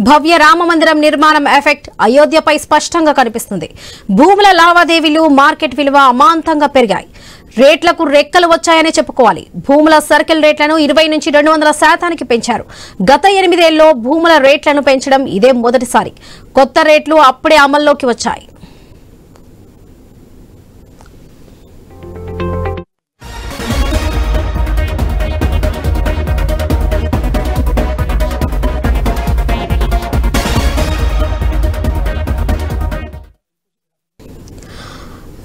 భవ్య రామ మందిరం నిర్మాణం ఎఫెక్ట్ అయోధ్యపై స్పష్టంగా కనిపిస్తుంది. భూముల లావాదేవీలు, మార్కెట్ విలువ అమాంతంగా పెరిగాయి. రేట్లకు రెక్కలు వచ్చాయని చెప్పుకోవాలి. భూముల సర్కిల్ రేట్లను 20 నుంచి 200% పెంచారు. గత 8 ఏళ్లలో భూముల రేట్లను పెంచడం ఇదే మొదటిసారి. కొత్త రేట్లు అప్పుడే అమల్లోకి వచ్చాయి.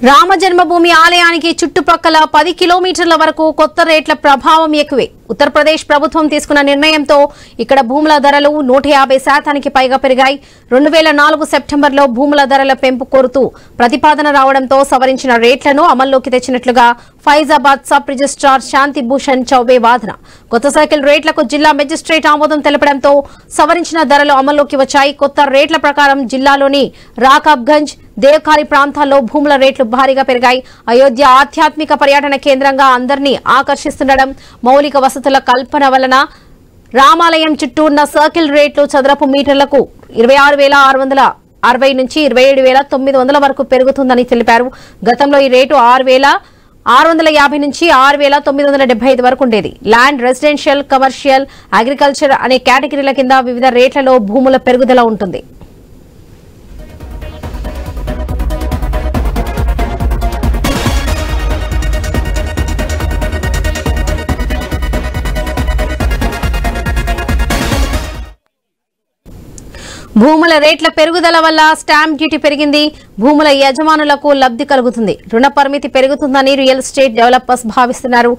రామ జన్మభూమి ఆలయానికి చుట్టుపక్కల 10 కిలోమీటర్ల వరకు కొత్త రేట్ల ప్రభావం ఎక్కువే. ఉత్తరప్రదేశ్ ప్రభుత్వం తీసుకున్న నిర్ణయంతో ఇక్కడ భూముల ధరలు 150% పైగా పెరిగాయి. 2004 సెప్టెంబర్లో భూముల ధరల పెంపు కోరుతూ ప్రతిపాదన రావడంతో సవరించిన రేట్లను అమల్లోకి తెచ్చినట్లుగా ఫైజాబాద్ సబ్ రిజిస్ట్రార్ శాంతి భూషణ్ చౌబే వాదన. కొత్త సైకిల్ రేట్లకు జిల్లా మెజిస్ట్రేట్ ఆమోదం తెలపడంతో సవరించిన ధరలు అమల్లోకి వచ్చాయి. కొత్త రేట్ల ప్రకారం జిల్లాలోని రాకాబ్గంజ్, దేవకారి ప్రాంతాల్లో భూముల రేట్లు భారీగా పెరిగాయి. అయోధ్య ఆధ్యాత్మిక పర్యటన కేంద్రంగా అందరినీ ఆకర్షిస్తుండడం, మౌలిక వసతుల కల్పన వలన రామాలయం చుట్టూ ఉన్న సర్కిల్ రేట్లు చదరపు మీటర్లకు 26,660 నుంచి 27,900 వరకు పెరుగుతుందని తెలిపారు. గతంలో ఈ రేటు 6,650 నుంచి 6,975 వరకు ఉండేది. ల్యాండ్, రెసిడెన్షియల్, కమర్షియల్, అగ్రికల్చర్ అనే కేటగిరీల కింద వివిధ రేట్లలో భూముల పెరుగుదల ఉంటుంది. భూముల రేట్ల పెరుగుదల వల్ల స్టాంప్ డ్యూటీ పెరిగింది. భూముల యజమానులకు లబ్ధి కలుగుతుంది. రుణ పరిమితి పెరుగుతుందని రియల్ ఎస్టేట్ డెవలపర్స్ భావిస్తున్నారు.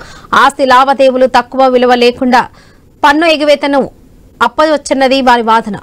ఆస్తి లావాదేవీలు తక్కువ విలువ లేకుండా పన్ను ఎగవేతను అప్పవచ్చన్నది వారి వాదన.